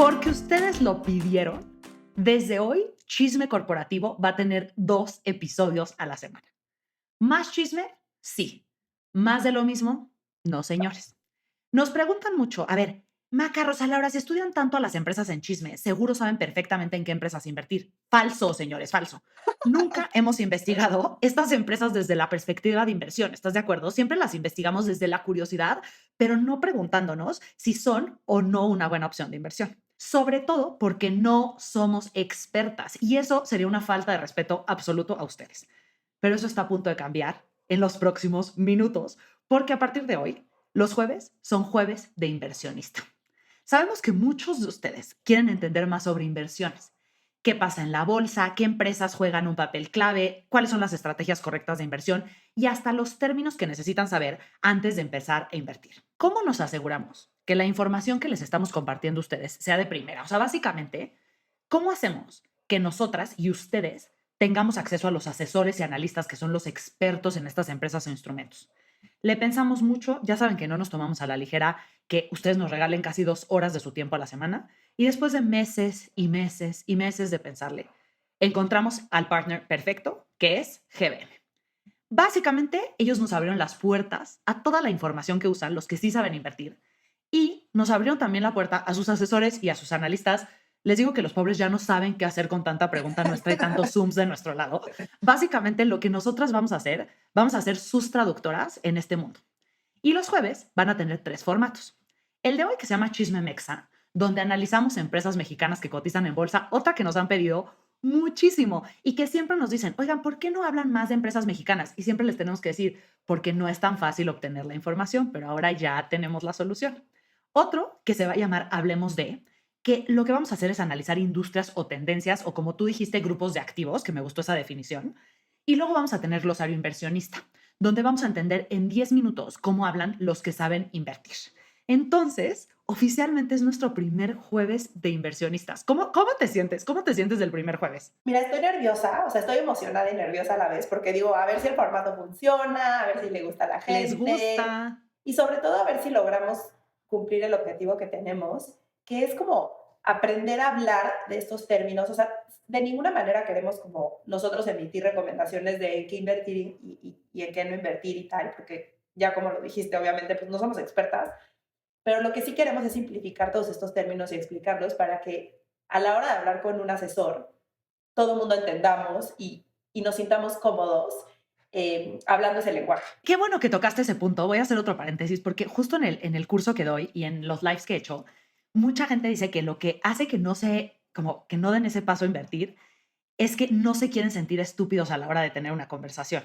Porque ustedes lo pidieron, desde hoy Chisme Corporativo va a tener 2 episodios a la semana. ¿Más chisme? Sí. ¿Más de lo mismo? No, señores. Nos preguntan mucho, a ver, Maca, Rosa Laura, si estudian tanto a las empresas en chisme, seguro saben perfectamente en qué empresas invertir. Falso, señores, falso. Nunca hemos investigado estas empresas desde la perspectiva de inversión, ¿estás de acuerdo? Siempre las investigamos desde la curiosidad, pero no preguntándonos si son o no una buena opción de inversión. Sobre todo porque no somos expertas y eso sería una falta de respeto absoluto a ustedes. Pero eso está a punto de cambiar en los próximos minutos, porque a partir de hoy, los jueves son jueves de inversionista. Sabemos que muchos de ustedes quieren entender más sobre inversiones. ¿Qué pasa en la bolsa? ¿Qué empresas juegan un papel clave? ¿Cuáles son las estrategias correctas de inversión? Y hasta los términos que necesitan saber antes de empezar a invertir. ¿Cómo nos aseguramos que la información que les estamos compartiendo a ustedes sea de primera? O sea, básicamente, ¿cómo hacemos que nosotras y ustedes tengamos acceso a los asesores y analistas que son los expertos en estas empresas e instrumentos? Le pensamos mucho, ya saben que no nos tomamos a la ligera que ustedes nos regalen casi 2 horas de su tiempo a la semana y después de meses y meses y meses de pensarle, encontramos al partner perfecto, que es GBM. Básicamente, ellos nos abrieron las puertas a toda la información que usan los que sí saben invertir y nos abrieron también la puerta a sus asesores y a sus analistas. Les digo que los pobres ya no saben qué hacer con tanta pregunta nuestra y tantos Zooms de nuestro lado. Básicamente, lo que nosotras vamos a ser sus traductoras en este mundo. Y los jueves van a tener 3 formatos. El de hoy, que se llama Chisme Mexa, donde analizamos empresas mexicanas que cotizan en bolsa, otra que nos han pedido muchísimo y que siempre nos dicen, oigan, ¿por qué no hablan más de empresas mexicanas? Y siempre les tenemos que decir, porque no es tan fácil obtener la información, pero ahora ya tenemos la solución. Otro que se va a llamar Hablemos de, que lo que vamos a hacer es analizar industrias o tendencias o como tú dijiste, grupos de activos, que me gustó esa definición. Y luego vamos a tener glosario inversionista, donde vamos a entender en 10 minutos cómo hablan los que saben invertir. Entonces, oficialmente es nuestro primer jueves de inversionistas. ¿Cómo te sientes? ¿Cómo te sientes del primer jueves? Mira, estoy nerviosa, o sea, estoy emocionada y nerviosa a la vez, porque digo, a ver si el formato funciona, a ver si le gusta a la ¿Les gusta? gente y sobre todo a ver si logramos cumplir el objetivo que tenemos, que es como aprender a hablar de estos términos. O sea, de ninguna manera queremos como nosotros emitir recomendaciones de en qué invertir y en qué no invertir y tal, porque ya como lo dijiste, obviamente, pues no somos expertas, pero lo que sí queremos es simplificar todos estos términos y explicarlos para que a la hora de hablar con un asesor, todo el mundo entendamos y nos sintamos cómodos hablando ese lenguaje. Qué bueno que tocaste ese punto. Voy a hacer otro paréntesis porque justo en el curso que doy y en los lives que he hecho, mucha gente dice que lo que hace que no se, como que no den ese paso a invertir es que no se quieren sentir estúpidos a la hora de tener una conversación.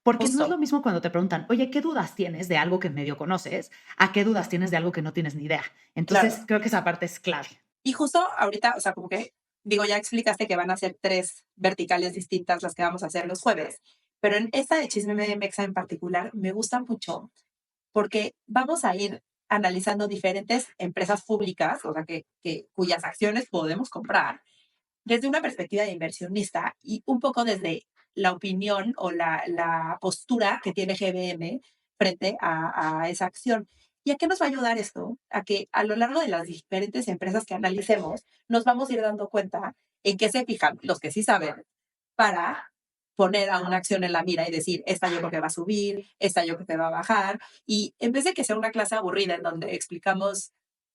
Porque no es lo Justo, mismo cuando te preguntan, oye, ¿qué dudas tienes de algo que medio conoces? ¿A qué dudas tienes de algo que no tienes ni idea? Entonces, claro. creo que esa parte es clave. Y justo ahorita, o sea, como que, digo, ya explicaste que van a ser 3 verticales distintas las que vamos a hacer los jueves, pero en esta de Chisme Mexa en particular me gusta mucho porque vamos a ir analizando diferentes empresas públicas, o sea, cuyas acciones podemos comprar desde una perspectiva de inversionista y un poco desde la opinión o la postura que tiene GBM frente a esa acción. ¿Y a qué nos va a ayudar esto? A que a lo largo de las diferentes empresas que analicemos, nos vamos a ir dando cuenta en qué se fijan los que sí saben para poner a una acción en la mira y decir, esta yo creo que va a subir, esta yo creo que va a bajar. Y en vez de que sea una clase aburrida en donde explicamos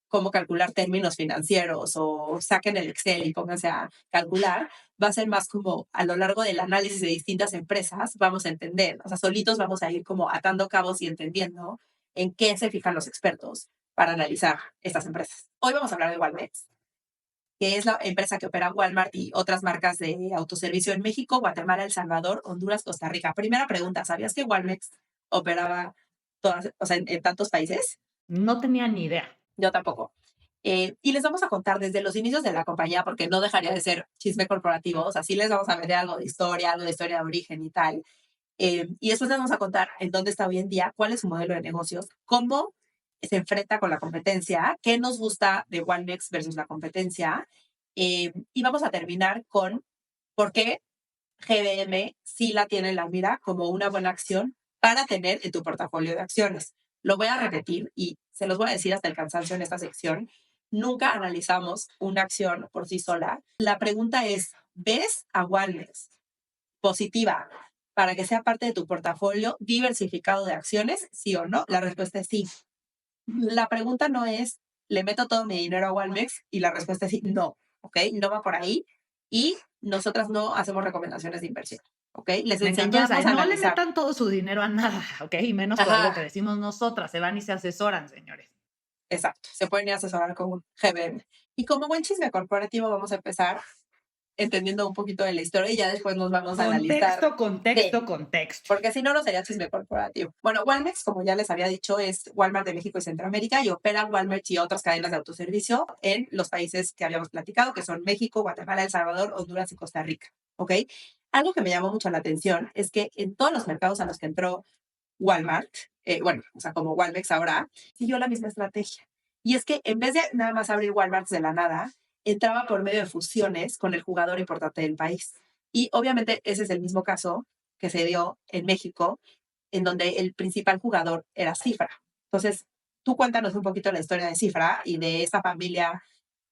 cómo calcular términos financieros o saquen el Excel y pónganse a calcular, va a ser más como a lo largo del análisis de distintas empresas, vamos a entender, o sea, solitos vamos a ir como atando cabos y entendiendo en qué se fijan los expertos para analizar estas empresas. Hoy vamos a hablar de Walmex, que es la empresa que opera Walmart y otras marcas de autoservicio en México, Guatemala, El Salvador, Honduras, Costa Rica. Primera pregunta, ¿sabías que Walmex operaba todas, o sea, en tantos países? No tenía ni idea. Yo tampoco. Y les vamos a contar desde los inicios de la compañía, porque no dejaría de ser chisme corporativo, o sea, sí les vamos a meter algo de historia de origen y tal. Y después les vamos a contar en dónde está hoy en día, cuál es su modelo de negocios, cómo se enfrenta con la competencia, qué nos gusta de OneMex versus la competencia. Y vamos a terminar con por qué GBM sí la tiene en la mira como una buena acción para tener en tu portafolio de acciones. Lo voy a repetir y se los voy a decir hasta el cansancio en esta sección, nunca analizamos una acción por sí sola. La pregunta es, ¿ves a Walmex positiva para que sea parte de tu portafolio diversificado de acciones? ¿Sí o no? La respuesta es sí. La pregunta no es, ¿le meto todo mi dinero a Walmex? Y la respuesta es sí, no, ¿ok? No va por ahí. Y nosotras no hacemos recomendaciones de inversión, ¿ok? Les Me encantó esa, enseñamos ¿eh? a No le analizar. metan todo su dinero a nada, ¿ok? Y menos por algo Ajá, que decimos nosotras. Se van y se asesoran, señores. exacto. Se pueden ir a asesorar con un GBM. Y como buen chisme corporativo vamos a empezar entendiendo un poquito de la historia y ya después nos vamos a analizar. Contexto, Sí, contexto, contexto. porque si no, no sería chisme corporativo. Bueno, Walmex, como ya les había dicho, es Walmart de México y Centroamérica y opera Walmart y otras cadenas de autoservicio en los países que habíamos platicado, que son México, Guatemala, El Salvador, Honduras y Costa Rica. ¿Ok? Algo que me llamó mucho la atención es que en todos los mercados a los que entró Walmart, bueno, o sea, como Walmex ahora, siguió la misma estrategia. Y es que en vez de nada más abrir Walmart de la nada, entraba por medio de fusiones con el jugador importante del país. Y obviamente ese es el mismo caso que se dio en México, en donde el principal jugador era Cifra. Entonces, tú cuéntanos un poquito la historia de Cifra y de esa familia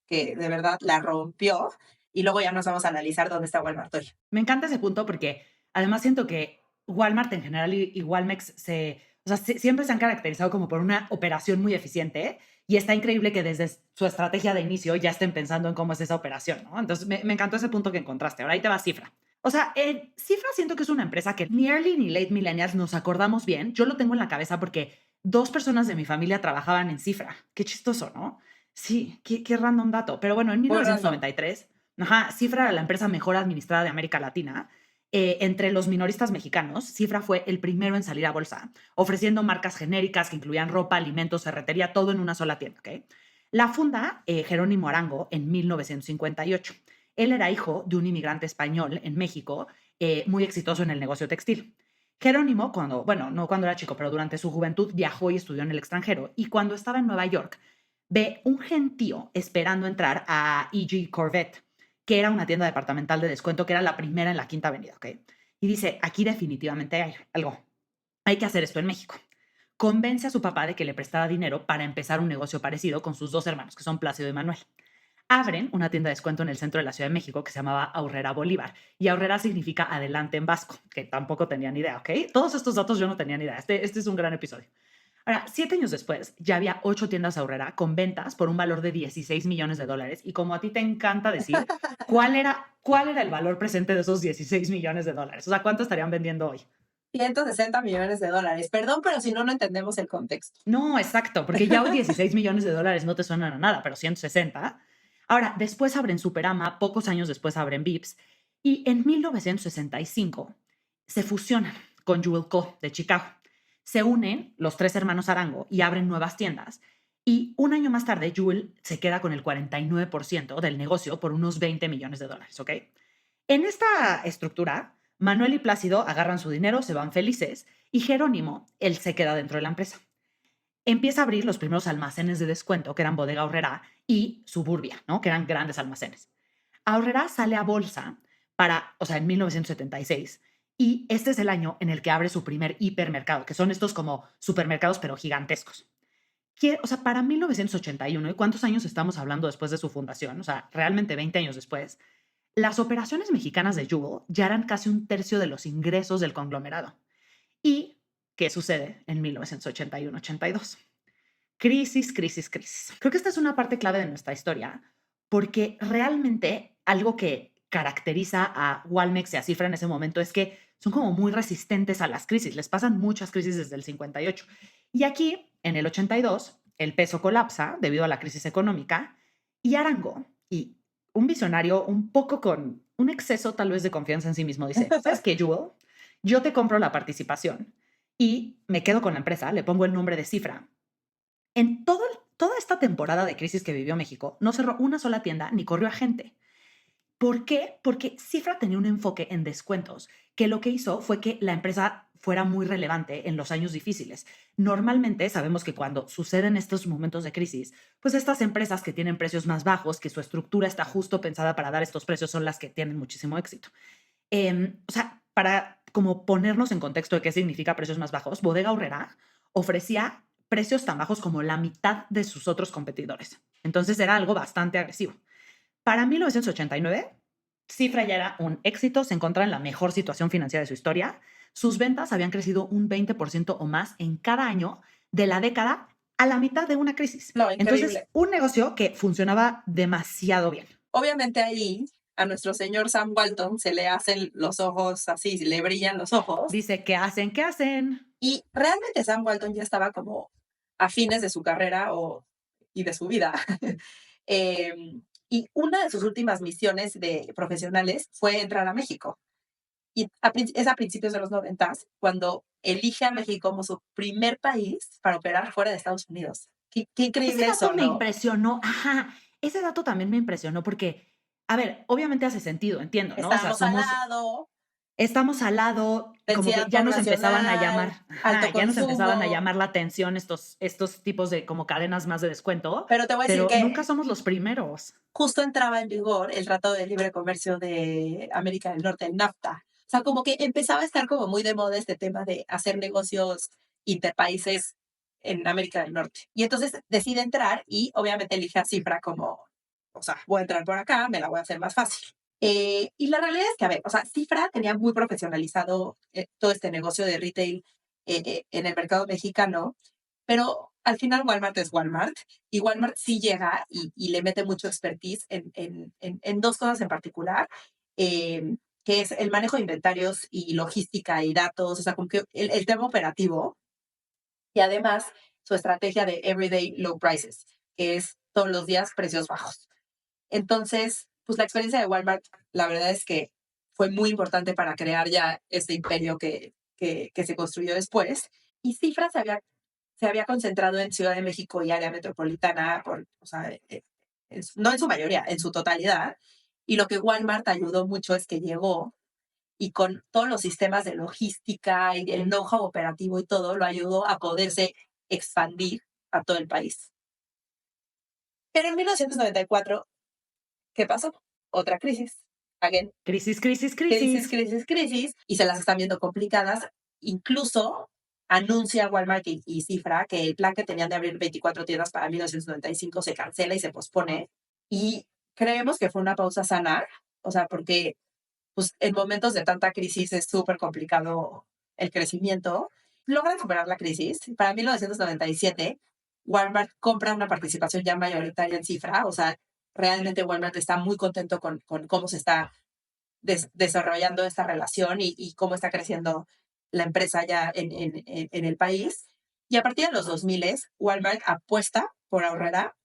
que de verdad la rompió. Y luego ya nos vamos a analizar dónde está Walmart hoy. Me encanta ese punto porque además siento que Walmart en general y Walmex o sea, siempre se han caracterizado como por una operación muy eficiente y está increíble que desde su estrategia de inicio ya estén pensando en cómo es esa operación, ¿no? Entonces me encantó ese punto que encontraste. Ahora ahí te va Cifra. O sea, Cifra siento que es una empresa que ni early ni late millennials nos acordamos bien. Yo lo tengo en la cabeza porque dos personas de mi familia trabajaban en Cifra. Qué chistoso, ¿no? Sí, qué random dato. Pero bueno, en Muy random. 1993 ajá, Cifra era la empresa mejor administrada de América Latina. Entre los minoristas mexicanos, Cifra fue el primero en salir a bolsa, ofreciendo marcas genéricas que incluían ropa, alimentos, ferretería, todo en una sola tienda. ¿Ok? La funda Jerónimo Arango en 1958. Él era hijo de un inmigrante español en México, muy exitoso en el negocio textil. Jerónimo, bueno, no cuando era chico, pero durante su juventud viajó y estudió en el extranjero. Y cuando estaba en Nueva York, ve un gentío esperando entrar a E.G. Corvette, que era una tienda departamental de descuento, que era la primera en la Quinta Avenida, ¿ok? Y dice, aquí definitivamente hay algo. Hay que hacer esto en México. Convence a su papá de que le prestara dinero para empezar un negocio parecido con sus dos hermanos, que son Plácido y Manuel. Abren una tienda de descuento en el centro de la Ciudad de México que se llamaba Aurrera Bolívar. Y Aurrera significa adelante en vasco, que tampoco tenía ni idea, ¿ok? Todos estos datos yo no tenía ni idea. Este es un gran episodio. Ahora, 7 años después, ya había 8 tiendas Aurrera con ventas por un valor de $16 millones. Y como a ti te encanta decir, ¿cuál era el valor presente de esos $16 millones? O sea, ¿cuánto estarían vendiendo hoy? 160 millones de dólares. Perdón, pero si no, no entendemos el contexto. No, exacto, porque ya hoy $16 millones no te suenan a nada, pero 160. Ahora, después abren Superama, pocos años después abren Vips, y en 1965 se fusionan con Jewel Co. de Chicago. Se unen los tres hermanos Arango y abren nuevas tiendas. Y un año más tarde, Jewel se queda con el 49% del negocio por unos $20 millones, ¿ok? En esta estructura, Manuel y Plácido agarran su dinero, se van felices, y Jerónimo, él se queda dentro de la empresa. Empieza a abrir los primeros almacenes de descuento, que eran Bodega Aurrera y Suburbia, ¿no? Que eran grandes almacenes. Aurrera sale a bolsa o sea, en 1976, y este es el año en el que abre su primer hipermercado, que son estos como supermercados, pero gigantescos. O sea, para 1981, ¿y cuántos años estamos hablando después de su fundación? O sea, realmente 20 años después, las operaciones mexicanas de Jewel ya eran casi un tercio de los ingresos del conglomerado. ¿Y qué sucede en 1981-82? Crisis, crisis, crisis. Creo que esta es una parte clave de nuestra historia porque realmente algo que caracteriza a Walmex y a Cifra en ese momento es que son como muy resistentes a las crisis. Les pasan muchas crisis desde el 58. Y aquí, en el 82, el peso colapsa debido a la crisis económica y Arango, y un visionario un poco con un exceso tal vez de confianza en sí mismo, dice, ¿sabes qué, Jewel? Yo te compro la participación y me quedo con la empresa, le pongo el nombre de Cifra. Toda esta temporada de crisis que vivió México, no cerró una sola tienda ni corrió a gente. ¿Por qué? Porque Cifra tenía un enfoque en descuentos, que lo que hizo fue que la empresa fuera muy relevante en los años difíciles. Normalmente sabemos que cuando suceden estos momentos de crisis, pues estas empresas que tienen precios más bajos, que su estructura está justo pensada para dar estos precios, son las que tienen muchísimo éxito. O sea, para como ponernos en contexto de qué significa precios más bajos, Bodega Aurrera ofrecía precios tan bajos como la mitad de sus otros competidores. Entonces era algo bastante agresivo. Para 1989, Cifra ya era un éxito, se encontraba en la mejor situación financiera de su historia. Sus ventas habían crecido un 20% o más en cada año de la década a la mitad de una crisis. No, Entonces, increíble. un negocio que funcionaba demasiado bien. Obviamente ahí a nuestro señor Sam Walton se le hacen los ojos así, le brillan los ojos. Dice, ¿qué hacen? ¿Qué hacen? Y realmente Sam Walton ya estaba como a fines de su carrera y de su vida. Y una de sus últimas misiones profesionales fue entrar a México. Y es a principios de los 90 cuando elige a México como su primer país para operar fuera de Estados Unidos. Qué Ese increíble dato eso, me ¿no? impresionó. Ajá, ese dato también me impresionó porque, a ver, obviamente hace sentido, entiendo, ¿no? O sea, Estábamos al lado, estamos al lado, como que densidad ya nos empezaban a poblacional, llamar, alto ajá, ya nos empezaban a consumo. llamar la atención estos tipos de como cadenas más de descuento, Pero te voy a decir pero que nunca somos los primeros. justo entraba en vigor el Tratado de Libre Comercio de América del Norte, el NAFTA. O sea, como que empezaba a estar como muy de moda este tema de hacer negocios interpaíses en América del Norte. Y entonces decide entrar y obviamente elige a Cifra como, o sea, voy a entrar por acá, me la voy a hacer más fácil. Y la realidad es que, a ver, o sea, Cifra tenía muy profesionalizado todo este negocio de retail en el mercado mexicano, pero al final Walmart es Walmart y Walmart sí llega y le mete mucho expertise en dos cosas en particular, que es el manejo de inventarios y logística y datos, o sea, como que el tema operativo y además su estrategia de everyday low prices, que es todos los días precios bajos. Entonces, pues la experiencia de Walmart, la verdad es que fue muy importante para crear ya este imperio que se construyó después. Y Cifra se había concentrado en Ciudad de México y área metropolitana, o sea, no en su mayoría, en su totalidad. Y lo que Walmart ayudó mucho es que llegó y con todos los sistemas de logística y el know-how operativo y todo, lo ayudó a poderse expandir a todo el país. Pero en 1994, ¿qué pasó? Otra crisis. Again, Crisis, crisis, crisis, crisis. crisis, crisis, y se las están viendo complicadas. Incluso anuncia Walmart y Cifra que el plan que tenían de abrir 24 tiendas para 1995 se cancela y se pospone. Y creemos que fue una pausa sana, o sea, porque pues, en momentos de tanta crisis es súper complicado el crecimiento. Logran superar la crisis. Para 1997, Walmart compra una participación ya mayoritaria en Cifra, o sea, realmente Walmart está muy contento con cómo se está desarrollando esta relación y cómo está creciendo la empresa ya en el país. Y a partir de los 2000, Walmart apuesta por Aurrera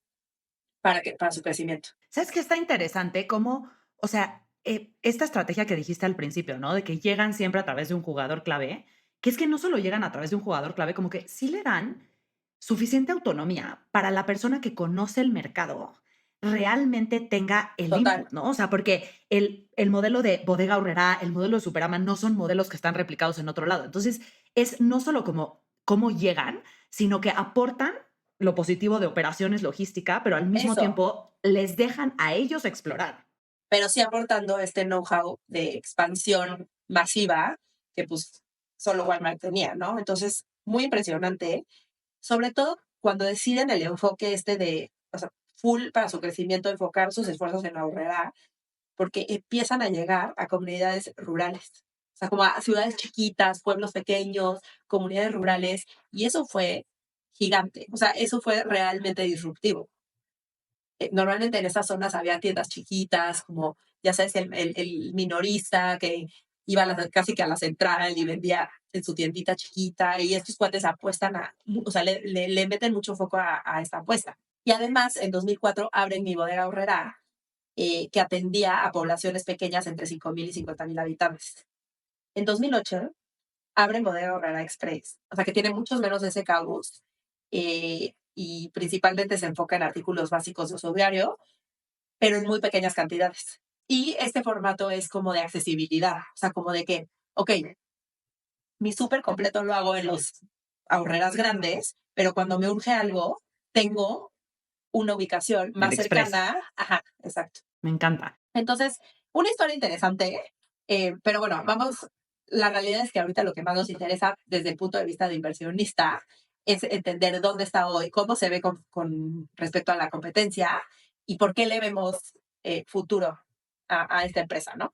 para su crecimiento. ¿Sabes qué está interesante? Cómo, o sea, esta estrategia que dijiste al principio, ¿no? De que llegan siempre a través de un jugador clave, que es que no solo llegan a través de un jugador clave, como que sí le dan suficiente autonomía para la persona que conoce el mercado realmente tenga el Total. input, ¿no? O sea, porque el modelo de Bodega Aurrerá, el modelo de Superama no son modelos que están replicados en otro lado. Entonces, es no solo como cómo llegan, sino que aportan lo positivo de operaciones logística, pero al mismo Eso, tiempo les dejan a ellos explorar. pero sí aportando este know-how de expansión masiva que pues solo Walmart tenía, ¿no? Entonces, muy impresionante, sobre todo cuando deciden el enfoque este de, o sea, full para su crecimiento, enfocar sus esfuerzos en Aurrera, porque empiezan a llegar a comunidades rurales, o sea, como a ciudades chiquitas, pueblos pequeños, comunidades rurales, y eso fue gigante, o sea, eso fue realmente disruptivo. Normalmente en esas zonas había tiendas chiquitas, como ya sabes, el minorista que iba casi que a la central y vendía en su tiendita chiquita, y estos cuates apuestan o sea, le meten mucho foco a esta apuesta. Y además, en 2004 abren Mi Bodega Aurrerá, que atendía a poblaciones pequeñas entre 5,000 y 50,000 habitantes. En 2008 abren Bodega Aurrerá Express, o sea que tiene muchos menos SKUs y principalmente se enfoca en artículos básicos de uso diario, pero en muy pequeñas cantidades. Y este formato es como de accesibilidad, o sea, como de que, ok, mi súper completo lo hago en los ahorreras grandes, pero cuando me urge algo, tengo una ubicación El más Express. cercana. Ajá, exacto. Me encanta. Entonces, una historia interesante, pero bueno, vamos, la realidad es que ahorita lo que más nos interesa desde el punto de vista de inversionista es entender dónde está hoy, cómo se ve con respecto a la competencia y por qué le vemos futuro a esta empresa, ¿no?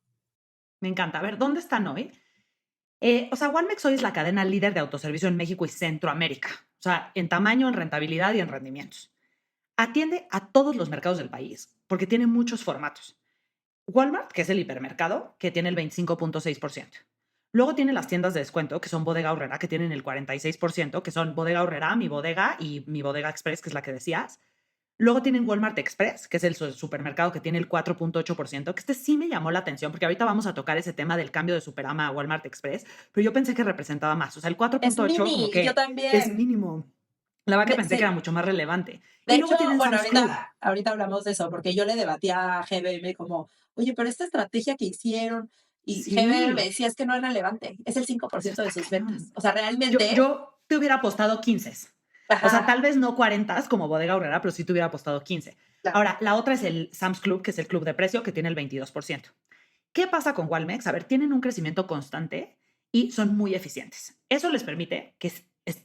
Me encanta. A ver, ¿dónde están hoy? O sea, Walmex hoy es la cadena líder de autoservicio en México y Centroamérica. O sea, en tamaño, en rentabilidad y en rendimientos. Atiende a todos los mercados del país porque tiene muchos formatos. Walmart, que es el hipermercado, que tiene el 25.6%. Luego tiene las tiendas de descuento, que son Bodega Aurrerá, que tienen el 46%, que son Bodega Aurrerá, Mi Bodega y Mi Bodega Express, que es la que decías. Luego tienen Walmart Express, que es el supermercado que tiene el 4.8%, que este sí me llamó la atención, porque ahorita vamos a tocar ese tema del cambio de Superama a Walmart Express, pero yo pensé que representaba más. O sea, el Es 4.8 como mini, yo que es también. mínimo. La verdad que pensé que era Sí. mucho más relevante. De Y hecho, luego tienen bueno, Sam's Club. ahorita hablamos de eso, porque yo le debatía a GBM como, oye, pero esta estrategia que hicieron, y GBM me Sí, decía, es que no es relevante, es el cinco por eso ciento de está sus ventas. cañón. O sea, Yo, realmente, yo te hubiera apostado 15. O sea, ajá, tal vez no 40 como Bodega Aurrera, pero sí te hubiera apostado 15. claro. Ahora, la otra es el Sam's Club, que es el club de precio, que tiene el 22%. ¿Qué pasa con Walmex? A ver, tienen un crecimiento constante y son muy eficientes. Eso les permite que,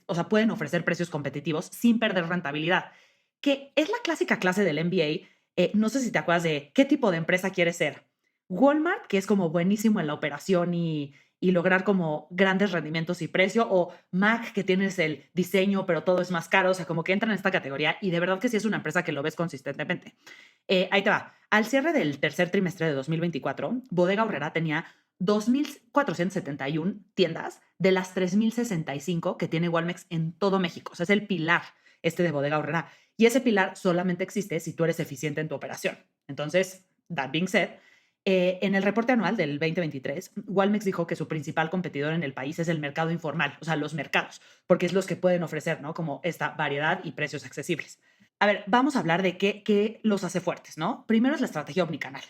o sea, pueden ofrecer precios competitivos sin perder rentabilidad, que es la clásica clase del MBA. No sé si te acuerdas de qué tipo de empresa quieres ser. Walmart, que es como buenísimo en la operación y lograr como grandes rendimientos y precio, o Mac, que tienes el diseño, pero todo es más caro, o sea, como que entran en esta categoría y de verdad que sí es una empresa que lo ves consistentemente. Ahí te va. Al cierre del tercer trimestre de 2024, Bodega Aurrera tenía 2.471 tiendas de las 3.065 que tiene Walmex en todo México. O sea, es el pilar este de Bodega Aurrera. Y ese pilar solamente existe si tú eres eficiente en tu operación. Entonces, that being said, en el reporte anual del 2023, Walmex dijo que su principal competidor en el país es el mercado informal, o sea, los mercados, porque es los que pueden ofrecer, ¿no? Como esta variedad y precios accesibles. A ver, vamos a hablar de qué los hace fuertes, ¿no? Primero es la estrategia omnicanal.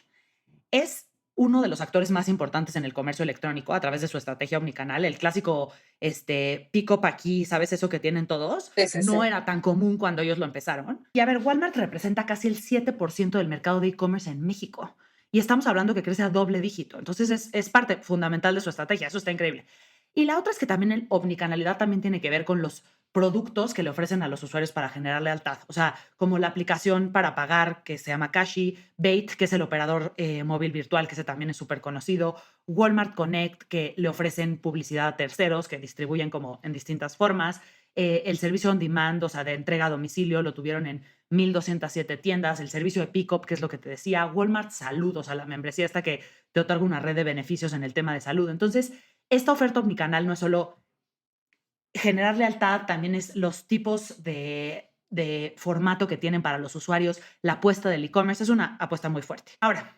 Es uno de los actores más importantes en el comercio electrónico a través de su estrategia omnicanal. El clásico pick up aquí, ¿sabes? Eso que tienen todos, Sí, sí, sí. no era tan común cuando ellos lo empezaron. Y a ver, Walmart representa casi el 7% del mercado de e-commerce en México. Y estamos hablando que crece a doble dígito. Entonces es parte fundamental de su estrategia. Eso está increíble. Y la otra es que también el omnicanalidad también tiene que ver con los productos que le ofrecen a los usuarios para generar lealtad. O sea, como la aplicación para pagar que se llama Cashi, Bait, que es el operador móvil virtual, que ese también es súper conocido, Walmart Connect, que le ofrecen publicidad a terceros, que distribuyen como en distintas formas, el servicio on demand, o sea, de entrega a domicilio, lo tuvieron en 1,207 tiendas, el servicio de pick-up, que es lo que te decía, Walmart Salud, o sea, la membresía esta que te otorga una red de beneficios en el tema de salud. Entonces, esta oferta omnicanal no es solo generar lealtad, también es los tipos de formato que tienen para los usuarios, la apuesta del e-commerce, es una apuesta muy fuerte. Ahora,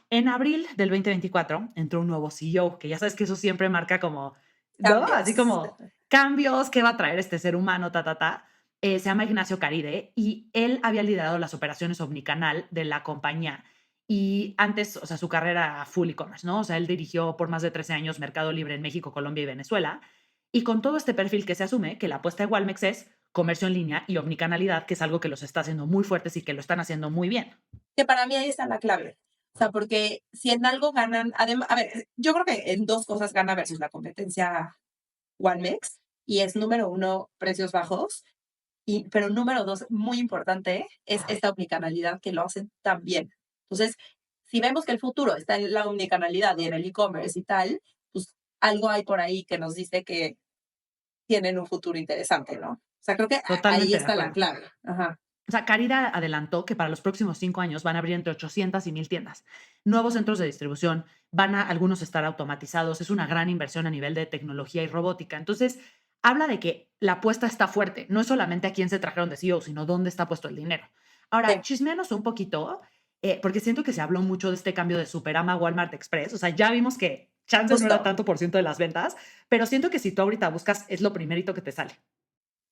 en abril del 2024 entró un nuevo CEO, que ya sabes que eso siempre marca como, ¿no? Así Cambios. como cambios, ¿qué va a traer este ser humano? Ta, ta, ta. Se llama Ignacio Caride y él había liderado las operaciones omnicanal de la compañía. Y antes, o sea, su carrera era full e-commerce, ¿no? O sea, él dirigió por más de 13 años Mercado Libre en México, Colombia y Venezuela. Y con todo este perfil que se asume, que la apuesta de Walmex es comercio en línea y omnicanalidad, que es algo que los está haciendo muy fuertes y que lo están haciendo muy bien. Que para mí ahí está la clave. O sea, porque si en algo ganan, además, a ver, yo creo que en dos cosas gana versus la competencia OneMex, y es número uno, precios bajos, pero número dos, muy importante, es esta omnicanalidad que lo hacen tan bien. Entonces, si vemos que el futuro está en la omnicanalidad y en el e-commerce y tal, pues algo hay por ahí que nos dice que tienen un futuro interesante, ¿no? O sea, creo que ahí Totalmente de está la acuerdo. clave. Ajá. O sea, Carida adelantó que para los próximos 5 años van a abrir entre 800 y 1,000 tiendas. Nuevos centros de distribución, van a algunos estar automatizados. Es una gran inversión a nivel de tecnología y robótica. Entonces, habla de que la apuesta está fuerte. No es solamente a quién se trajeron de CEO, sino dónde está puesto el dinero. Ahora, Sí, chismeanos un poquito, porque siento que se habló mucho de este cambio de Superama a Walmart Express. O sea, ya vimos que chance no era justo. tanto por ciento de las ventas, pero siento que si tú ahorita buscas, es lo primerito que te sale.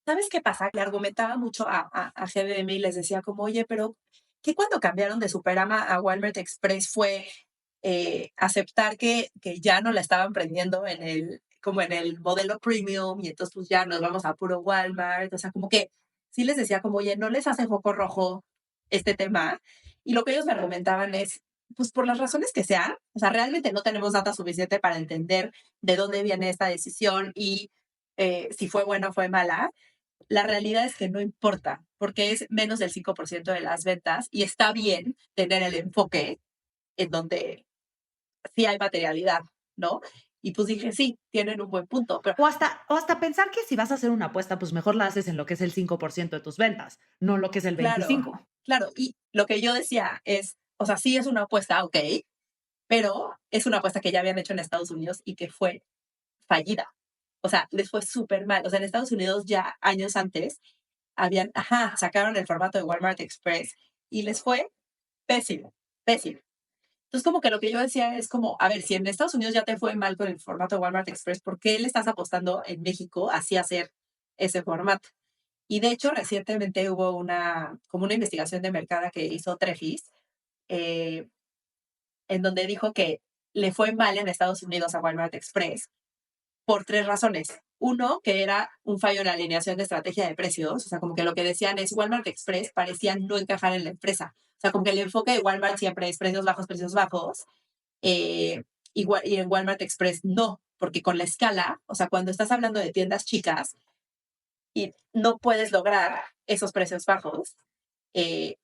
¿Sabes qué pasa? Le argumentaba mucho a GBM y les decía como, oye, pero ¿qué cuando cambiaron de Superama a Walmart Express fue aceptar que ya no la estaban prendiendo en como en el modelo premium y entonces pues ya nos vamos a puro Walmart? O sea, como que sí les decía como, oye, no les hace foco rojo este tema. Y lo que ellos me argumentaban es, pues por las razones que sean, o sea, realmente no tenemos data suficiente para entender de dónde viene esta decisión y si fue buena o fue mala, la realidad es que no importa, porque es menos del 5% de las ventas y está bien tener el enfoque en donde sí hay materialidad, ¿no? Y pues dije, sí, tienen un buen punto, pero O hasta pensar que si vas a hacer una apuesta, pues mejor la haces en lo que es el 5% de tus ventas, no lo que es el claro, 25. claro. Y lo que yo decía es, o sea, sí es una apuesta, ok, pero es una apuesta que ya habían hecho en Estados Unidos y que fue fallida. O sea, les fue súper mal. O sea, en Estados Unidos ya años antes sacaron el formato de Walmart Express y les fue pésimo, pésimo. Entonces, como que lo que yo decía es como, a ver, si en Estados Unidos ya te fue mal con el formato de Walmart Express, ¿por qué le estás apostando en México así a hacer ese formato? Y de hecho, recientemente hubo como una investigación de mercado que hizo Trefis, eh, en donde dijo que le fue mal en Estados Unidos a Walmart Express por tres razones. Uno, que era un fallo en la alineación de estrategia de precios. O sea, como que lo que decían es Walmart Express parecía no encajar en la empresa. O sea, como que el enfoque de Walmart siempre es precios bajos, precios bajos. eh, y en Walmart Express no, porque con la escala, o sea, cuando estás hablando de tiendas chicas y no puedes lograr esos precios bajos, eh,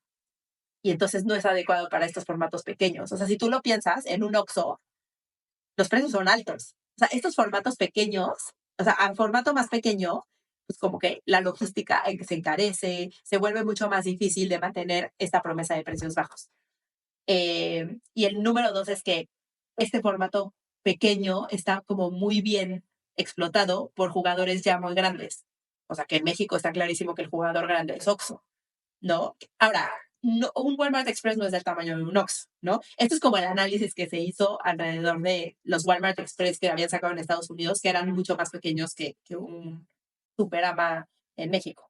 y entonces no es adecuado para estos formatos pequeños. O sea, si tú lo piensas en un Oxxo, los precios son altos. O sea, estos formatos pequeños, o sea, a formato más pequeño, pues como que la logística se encarece, se vuelve mucho más difícil de mantener esta promesa de precios bajos. Y el número dos es que este formato pequeño está como muy bien explotado por jugadores ya muy grandes. O sea, que en México está clarísimo que el jugador grande es Oxxo, ¿no? Ahora, no, un Walmart Express no es del tamaño de un Oxxo, ¿no? Esto es como el análisis que se hizo alrededor de los Walmart Express que habían sacado en Estados Unidos, que eran mucho más pequeños que un Superama en México.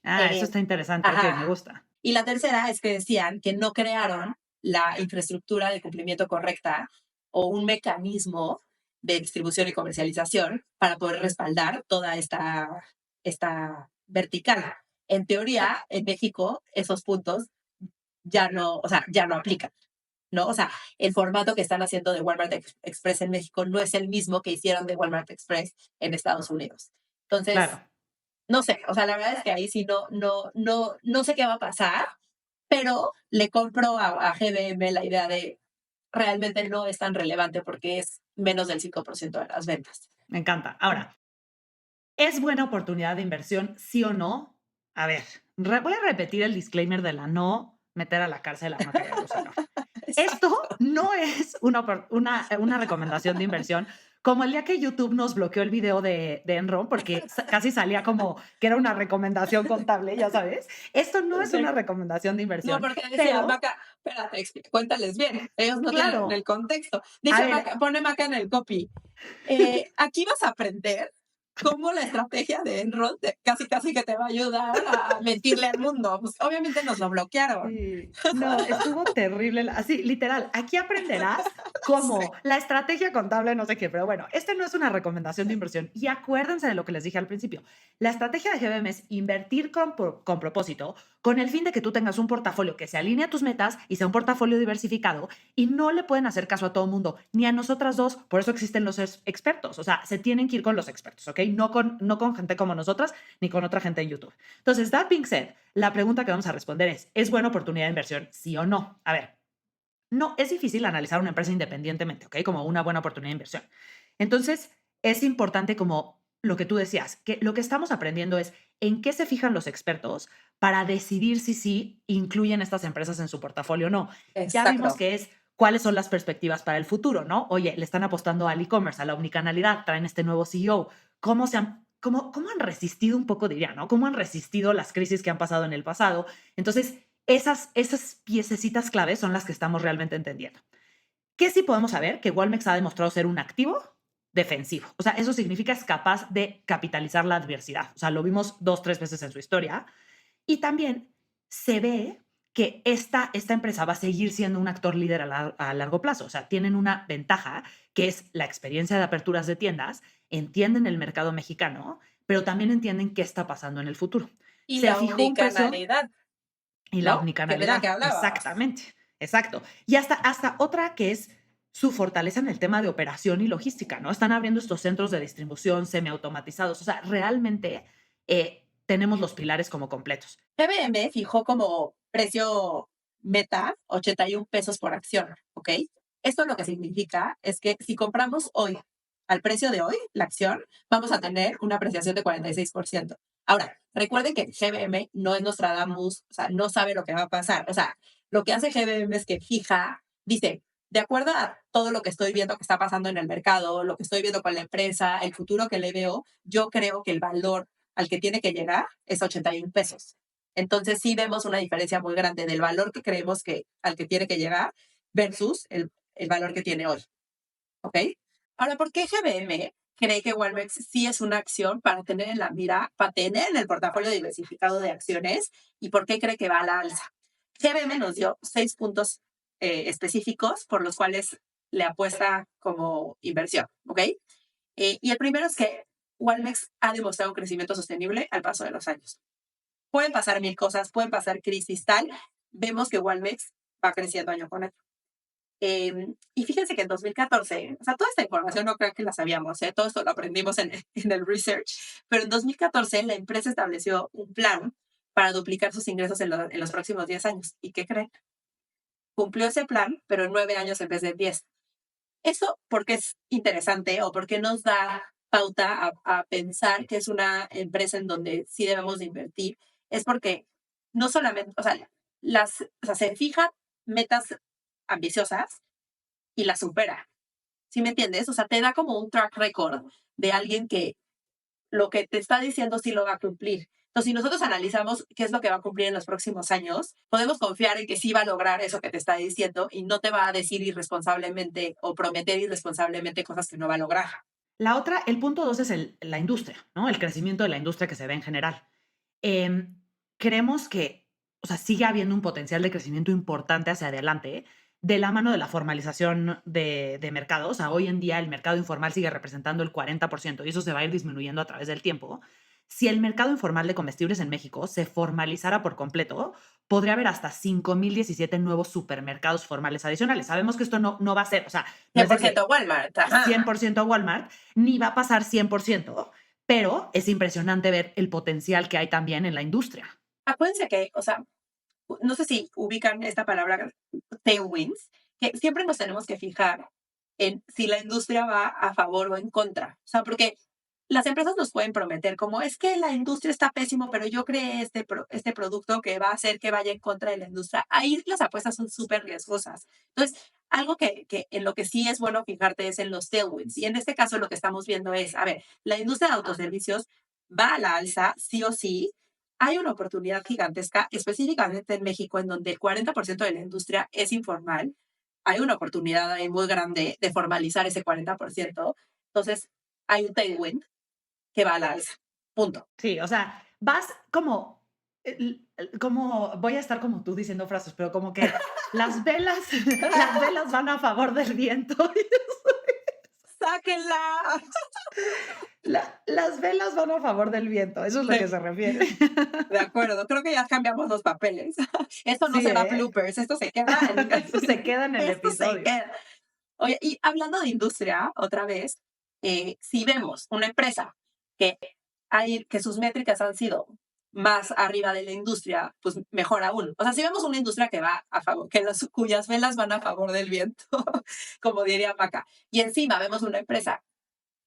Ah, eso Eh, está interesante. Ok, me ajá. gusta. Y la tercera es que decían que no crearon la infraestructura de cumplimiento correcta o un mecanismo de distribución y comercialización para poder respaldar toda esta vertical. En teoría, en México, esos puntos ya no, o sea, ya no aplican, ¿no? O sea, el formato que están haciendo de Walmart Express en México no es el mismo que hicieron de Walmart Express en Estados Unidos. Claro. Entonces, no sé, o sea, la verdad es que ahí sí no sé qué va a pasar, pero le compro a GBM la idea de realmente no es tan relevante porque es menos del 5% de las ventas. Me encanta. Ahora, ¿es buena oportunidad de inversión, sí o no? A ver, voy a repetir el disclaimer de la no meter a la cárcel a Maca y a Luz Honor. Esto Exacto. no es una recomendación de inversión, como el día que YouTube nos bloqueó el video de Enron, porque casi salía como que era una recomendación contable, ya sabes. Esto no es una Sí. recomendación de No, inversión, porque decía pero Maca, espérate, cuéntales bien, ellos no tienen el claro, contexto. a Dice ver, Maca, pone Maca en el copy. Aquí vas a aprender cómo la estrategia de Enron casi casi que te va a ayudar a mentirle al mundo. Pues, obviamente nos lo bloquearon. sí, no, estuvo terrible, así, literal, aquí aprenderás cómo Sí. la estrategia contable, no sé qué, pero bueno, este no es una recomendación de inversión y acuérdense de lo que les dije al principio. La estrategia de GBM es invertir con propósito, con el fin de que tú tengas un portafolio que se alinee a tus metas y sea un portafolio diversificado y no le pueden hacer caso a todo el mundo, ni a nosotras dos, por eso existen los expertos, o sea, se tienen que ir con los expertos, ¿ok? No con gente como nosotras, ni con otra gente en YouTube. Entonces, that being said, la pregunta que vamos a responder ¿es buena oportunidad de inversión, sí o no? A ver, no, es difícil analizar una empresa independientemente, ¿ok? Como una buena oportunidad de inversión. Entonces, es importante como lo que tú decías, que lo que estamos aprendiendo es en qué se fijan los expertos para decidir si sí incluyen estas empresas en su portafolio o no. Ya vimos Exacto. que es cuáles son las perspectivas para el futuro, ¿no? Oye, le están apostando al e-commerce, a la omnicanalidad, traen este nuevo CEO. ¿Cómo han resistido un poco, diría, ¿no? ¿Cómo han resistido las crisis que han pasado en el pasado? Entonces, esas piececitas claves son las que estamos realmente entendiendo. ¿Qué sí podemos saber? Que Walmex ha demostrado ser un activo defensivo. O sea, eso significa es capaz de capitalizar la adversidad. O sea, lo vimos 2, 3 veces en su historia. Y también se ve que esta empresa va a seguir siendo un actor líder a largo plazo. O sea, tienen una ventaja que es la experiencia de aperturas de tiendas, entienden el mercado mexicano, pero también entienden qué está pasando en el futuro. Y Se la fijó un precio omnicanalidad, y la ¿no? Que de la que omnicanalidad, hablabas. exactamente, exacto. Y hasta otra que es su fortaleza en el tema de operación y logística, ¿no? Están abriendo estos centros de distribución semiautomatizados. O sea, realmente tenemos los pilares como completos. GBM fijó como precio meta 81 pesos por acción, ¿ok? Esto lo que significa es que si compramos hoy, al precio de hoy, la acción, vamos a tener una apreciación de 46%. Ahora, recuerden que GBM no es Nostradamus, o sea, no sabe lo que va a pasar. O sea, lo que hace GBM es que fija, dice, de acuerdo a todo lo que estoy viendo que está pasando en el mercado, lo que estoy viendo con la empresa, el futuro que le veo, yo creo que el valor al que tiene que llegar es 81 pesos. Entonces sí vemos una diferencia muy grande del valor que creemos que al que tiene que llegar versus el valor que tiene hoy. ¿Ok? Ahora, ¿por qué GBM cree que Walmex sí es una acción para tener en la mira, para tener en el portafolio diversificado de acciones y por qué cree que va a la alza? GBM nos dio 6 puntos específicos por los cuales le apuesta como inversión. ¿Ok? Y el primero es que Walmex ha demostrado un crecimiento sostenible al paso de los años. Pueden pasar mil cosas, pueden pasar crisis tal. Vemos que Walmex va creciendo año con año. Y fíjense que en 2014, o sea, toda esta información no creo que la sabíamos, ¿eh? Todo esto lo aprendimos en el research, pero en 2014 la empresa estableció un plan para duplicar sus ingresos en los próximos 10 años. ¿Y qué creen? Cumplió ese plan, pero en 9 años en vez de 10. Eso porque es interesante o porque nos da pauta a pensar que es una empresa en donde sí debemos de invertir, es porque no solamente, o sea, o sea, se fijan metas ambiciosas y las supera. ¿Sí me entiendes? O sea, te da como un track record de alguien que lo que te está diciendo sí lo va a cumplir. Entonces, si nosotros analizamos qué es lo que va a cumplir en los próximos años, podemos confiar en que sí va a lograr eso que te está diciendo y no te va a decir irresponsablemente o prometer irresponsablemente cosas que no va a lograr. La otra, el punto 2 es la industria, ¿no? El crecimiento de la industria que se ve en general. Em, creemos que, o sea, sigue habiendo un potencial de crecimiento importante hacia adelante de la mano de la formalización de mercados. O sea, hoy en día el mercado informal sigue representando el 40% y eso se va a ir disminuyendo a través del tiempo. Si el mercado informal de comestibles en México se formalizara por completo, podría haber hasta 5,017 nuevos supermercados formales adicionales. Sabemos que esto no va a ser, o sea, no es de 100% que Walmart. cien Ajá. por ciento Walmart, ni va a pasar 100%, pero es impresionante ver el potencial que hay también en la industria. Acuérdense que, o sea, no sé si ubican esta palabra tailwinds, que siempre nos tenemos que fijar en si la industria va a favor o en contra. O sea, porque las empresas nos pueden prometer como es que la industria está pésimo, pero yo creé este producto que va a hacer que vaya en contra de la industria. Ahí las apuestas son súper riesgosas. Entonces, algo que en lo que sí es bueno fijarte es en los tailwinds. Y en este caso lo que estamos viendo es, a ver, la industria de autoservicios va a la alza, sí o sí. Hay una oportunidad gigantesca, específicamente en México, en donde el 40% de la industria es informal. Hay una oportunidad ahí muy grande de formalizar ese 40%. Entonces, hay un tailwind que va a la alza. Punto. Sí, o sea, vas como voy a estar como tú diciendo frases, pero como que las velas las velas van a favor del viento. ¡Sáquenla! Las velas van a favor del viento, eso es lo que Sí, se refiere. de acuerdo. Creo que ya cambiamos los papeles. Esto no Sí, se va a ¿eh? bloopers, esto se queda en, Eso se queda en el esto se episodio. queda. Oye, y hablando de industria, otra vez, si vemos una empresa que, que sus métricas han sido más arriba de la industria, pues mejor aún. O sea, si vemos una industria que va a favor, cuyas velas van a favor del viento, como diría Maca, y encima vemos una empresa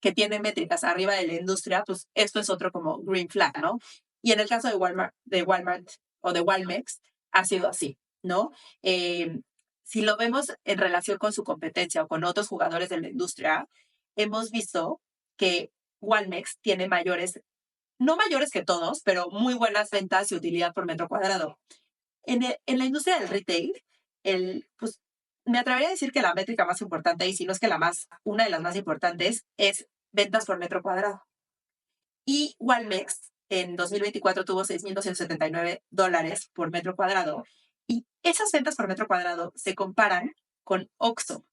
que tiene métricas arriba de la industria, pues esto es otro como green flag, ¿no? Y en el caso de Walmart o de Walmex, ha sido así, ¿no? Eh, si lo vemos en relación con su competencia o con otros jugadores de la industria, hemos visto que Walmex tiene mayores, no mayores que todos, pero muy buenas ventas y utilidad por metro cuadrado. En la industria del retail, pues me atrevería a decir que la métrica más importante, y si no es que una de las más importantes, es ventas por metro cuadrado. Y Walmex en 2024 tuvo $6,279 por metro cuadrado. Y esas ventas por metro cuadrado se comparan con Oxxo.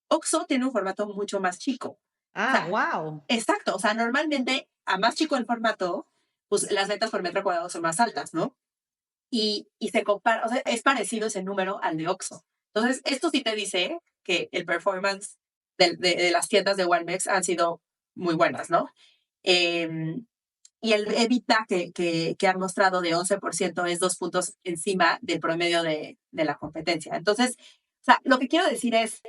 Oxxo tiene un formato mucho más chico. O Ah, sea, wow. exacto. O sea, normalmente a más chico el formato, pues las ventas por metro cuadrado son más altas, ¿no? Y se compara, o sea, es parecido ese número al de Oxxo. Entonces, esto sí te dice que el performance de las tiendas de Walmex han sido muy buenas, ¿no? Eh, y el EBITDA que han mostrado de 11% es 2 puntos encima del promedio de la competencia. Entonces, o sea, lo que quiero decir es,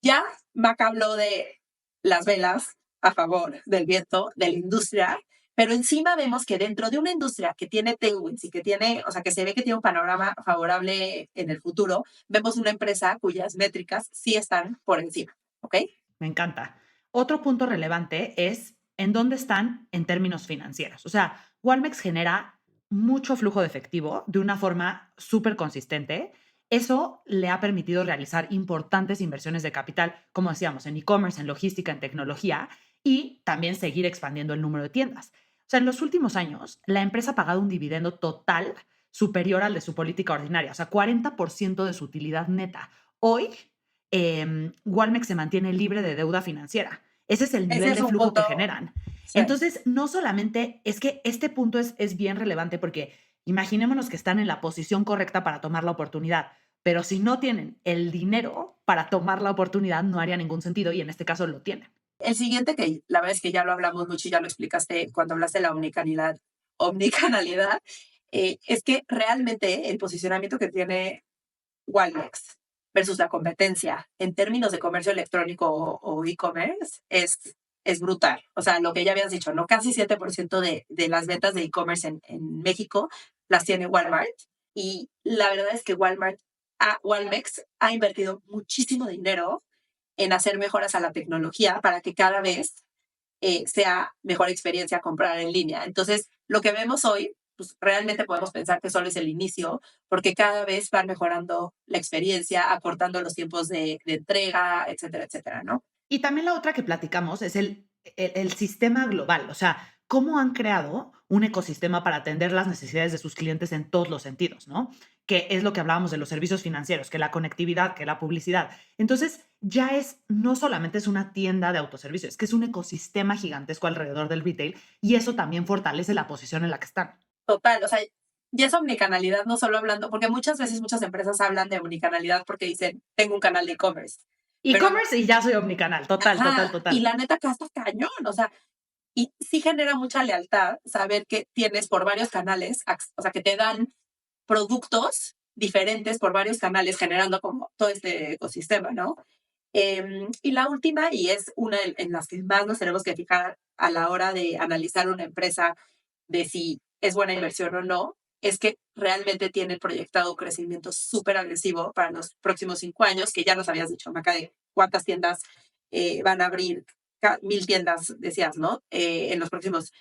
ya Maca habló de las velas a favor del viento, de la industria, pero encima vemos que dentro de una industria que tiene tailwinds y que tiene, o sea, que se ve que tiene un panorama favorable en el futuro, vemos una empresa cuyas métricas sí están por encima, ¿ok? Me encanta. Otro punto relevante es en dónde están en términos financieros. O sea, Walmex genera mucho flujo de efectivo de una forma súper consistente. Eso le ha permitido realizar importantes inversiones de capital, como decíamos, en e-commerce, en logística, en tecnología y también seguir expandiendo el número de tiendas. O sea, en los últimos años, la empresa ha pagado un dividendo total superior al de su política ordinaria, o sea, 40% de su utilidad neta. Hoy, Walmex se mantiene libre de deuda financiera. Ese es el Ese nivel es de un flujo que punto, generan. sí. Entonces, no solamente es que este punto es bien relevante porque imaginémonos que están en la posición correcta para tomar la oportunidad, pero si no tienen el dinero para tomar la oportunidad, no haría ningún sentido y en este caso lo tienen. El siguiente, que la verdad es que ya lo hablamos mucho y ya lo explicaste cuando hablaste de la omnicanalidad, es que realmente el posicionamiento que tiene Walmex versus la competencia en términos de comercio electrónico o e-commerce es brutal. O sea, lo que ya habías dicho, ¿no? Casi 7% de las ventas de e-commerce en México las tiene Walmart. Y la verdad es que Walmex ha invertido muchísimo dinero en hacer mejoras a la tecnología para que cada vez sea mejor experiencia comprar en línea. Entonces, lo que vemos hoy, pues realmente podemos pensar que solo es el inicio, porque cada vez van mejorando la experiencia, acortando los tiempos de entrega, etcétera, etcétera, ¿no? Y también la otra que platicamos es el sistema global, o sea, cómo han creado un ecosistema para atender las necesidades de sus clientes en todos los sentidos, ¿no? Que es lo que hablábamos de los servicios financieros, que la conectividad, que la publicidad. Entonces, ya no solamente es una tienda de autoservicio, es que es un ecosistema gigantesco alrededor del retail y eso también fortalece la posición en la que están. Total, o sea, ya es omnicanalidad, no solo hablando, porque muchas veces muchas empresas hablan de omnicanalidad porque dicen, tengo un canal de e-commerce, pero, E-commerce y ya soy omnicanal, total, total, ajá, y total. la neta acá está cañón, o sea, y sí genera mucha lealtad saber que tienes por varios canales, o sea, que te dan productos diferentes por varios canales, generando como todo este ecosistema, ¿no? Y la última, y es una en las que más nos tenemos que fijar a la hora de analizar una empresa, de si es buena inversión o no, es que realmente tiene proyectado crecimiento súper agresivo para los próximos 5 años, que ya nos habías dicho, Maca, de cuántas tiendas van a abrir, 1,000 tiendas, decías, ¿no? En los próximos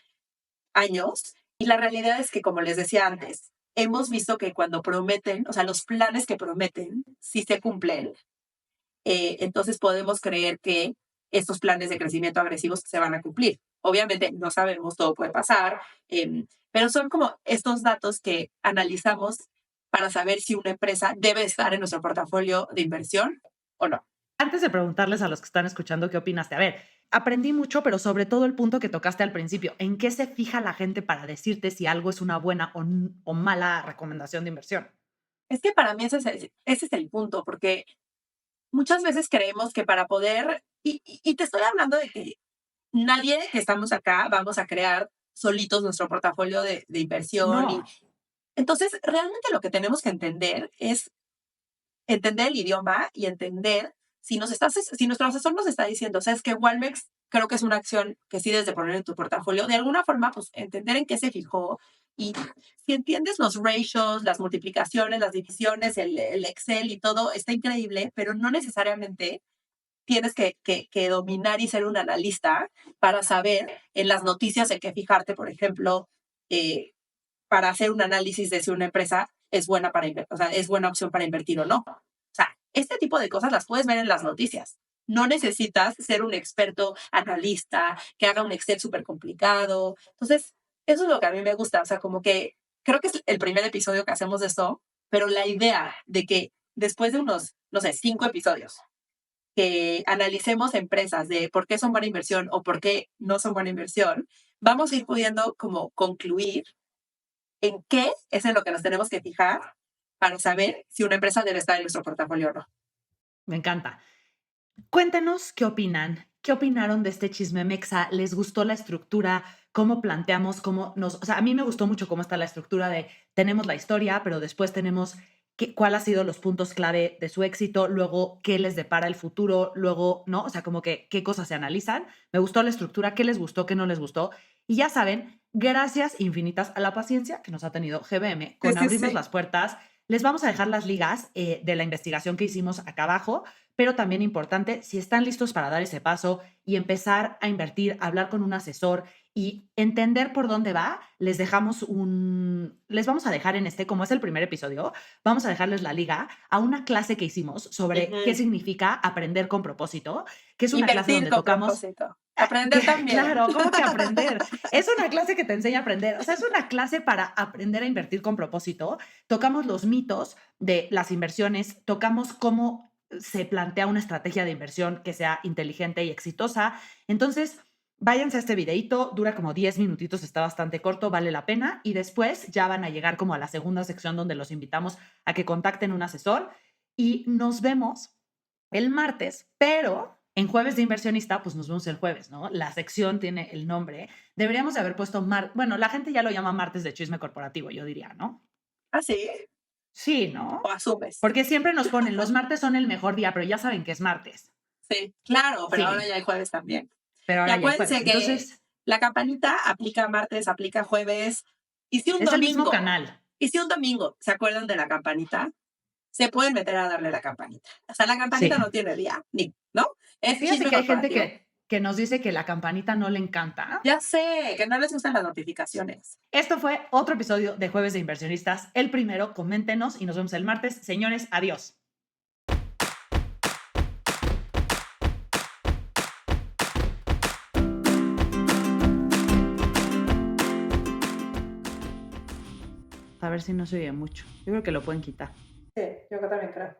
años. Y la realidad es que, como les decía antes, hemos visto que cuando prometen, o sea, los planes que prometen, sí se cumplen. Entonces podemos creer que estos planes de crecimiento agresivos se van a cumplir. Obviamente no sabemos, todo puede pasar, pero son como estos datos que analizamos para saber si una empresa debe estar en nuestro portafolio de inversión o no. Antes de preguntarles a los que están escuchando qué opinaste, a ver, aprendí mucho, pero sobre todo el punto que tocaste al principio, ¿en qué se fija la gente para decirte si algo es una buena o mala recomendación de inversión? Es que para mí ese es el punto, porque muchas veces creemos que para poder, y te estoy hablando de que nadie que estamos acá vamos a crear solitos nuestro portafolio de inversión. Y No, entonces, realmente lo que tenemos que entender es entender el idioma y entender si nuestro asesor nos está diciendo, sabes que Walmex creo que es una acción que sí debes de poner en tu portafolio, de alguna forma, pues entender en qué se fijó. Y si entiendes los ratios, las multiplicaciones, las divisiones, el Excel y todo, está increíble, pero no necesariamente tienes que dominar y ser un analista para saber en las noticias en qué fijarte, por ejemplo, eh, para hacer un análisis de si una empresa es buena o sea, es buena opción para invertir o no. O sea, este tipo de cosas las puedes ver en las noticias. No necesitas ser un experto analista que haga un Excel súper complicado. Entonces, eso es lo que a mí me gusta. O sea, como que creo que es el primer episodio que hacemos de esto, pero la idea de que después de unos, no sé, 5 episodios, que analicemos empresas de por qué son buena inversión o por qué no son buena inversión, vamos a ir pudiendo como concluir en qué es en lo que nos tenemos que fijar para saber si una empresa debe estar en nuestro portafolio o no. me encanta. Cuéntenos qué opinan. ¿Qué opinaron de este chisme mexa? ¿Les gustó la estructura? cómo planteamos, o sea, a mí me gustó mucho cómo está la estructura de tenemos la historia, pero después tenemos cuál ha sido los puntos clave de su éxito, luego qué les depara el futuro, luego, ¿no? O sea, como que qué cosas se analizan. Me gustó la estructura, qué les gustó, qué no les gustó. Y ya saben, gracias infinitas a la paciencia que nos ha tenido GBM Sí, con sí, abrirnos sí. las puertas. Les vamos a dejar las ligas de la investigación que hicimos acá abajo, pero también importante, si están listos para dar ese paso y empezar a invertir, a hablar con un asesor y entender por dónde va, les vamos a dejar como es el primer episodio, vamos a dejarles la liga a una clase que hicimos sobre qué Ujú. significa aprender con propósito, que es una clase Invertir donde con tocamos. propósito. Aprender también. Claro, ¿cómo que aprender? Es una clase que te enseña a aprender. O sea, es una clase para aprender a invertir con propósito. Tocamos los mitos de las inversiones, tocamos cómo se plantea una estrategia de inversión que sea inteligente y exitosa. Entonces, váyanse a este videito, dura como 10 minutitos, está bastante corto, vale la pena. Y después ya van a llegar como a la segunda sección donde los invitamos a que contacten un asesor y nos vemos el martes, pero en Jueves de Inversionista, pues nos vemos el jueves, ¿no? La sección tiene el nombre. Deberíamos de haber puesto bueno, la gente ya lo llama martes de chisme corporativo, yo diría, ¿no? ¿Ah, sí? Sí, ¿O ¿no? asumes? Porque siempre nos ponen, los martes son el mejor día, pero ya saben que es martes. Sí, claro, pero ahora Sí, ya hay jueves también. pero Y ahora ya hay jueves. acuérdense que Entonces, la campanita aplica martes, aplica jueves. Y si un es el mismo domingo, canal. y si un domingo se acuerdan de la campanita, se pueden meter a darle la campanita. O sea, la campanita Sí. no tiene día, ni, ¿no? Es Fíjate chisme que hay gente corporativo. que nos dice que la campanita no le encanta. Ya sé, que no les gustan las notificaciones. Esto fue otro episodio de Jueves de Inversionistas. El primero, coméntenos y nos vemos el martes. Señores, adiós. A ver si no se oye mucho. Yo creo que lo pueden quitar. Sí, yo también creo.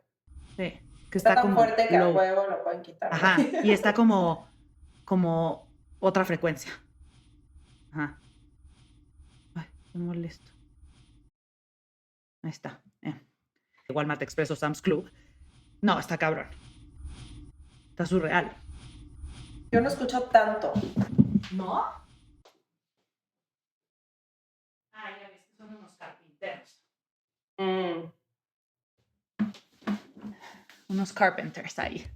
Sí, que Está está tan como fuerte que a low. huevo lo pueden quitar. Ajá, y está como otra frecuencia. Ajá. Ay, qué molesto. Ahí está. Walmart Express o Sam's Club. No, está cabrón. Está surreal. Yo no escucho tanto. ¿No? Ah, ya ves que son unos carpinteros. Unos carpenters ahí.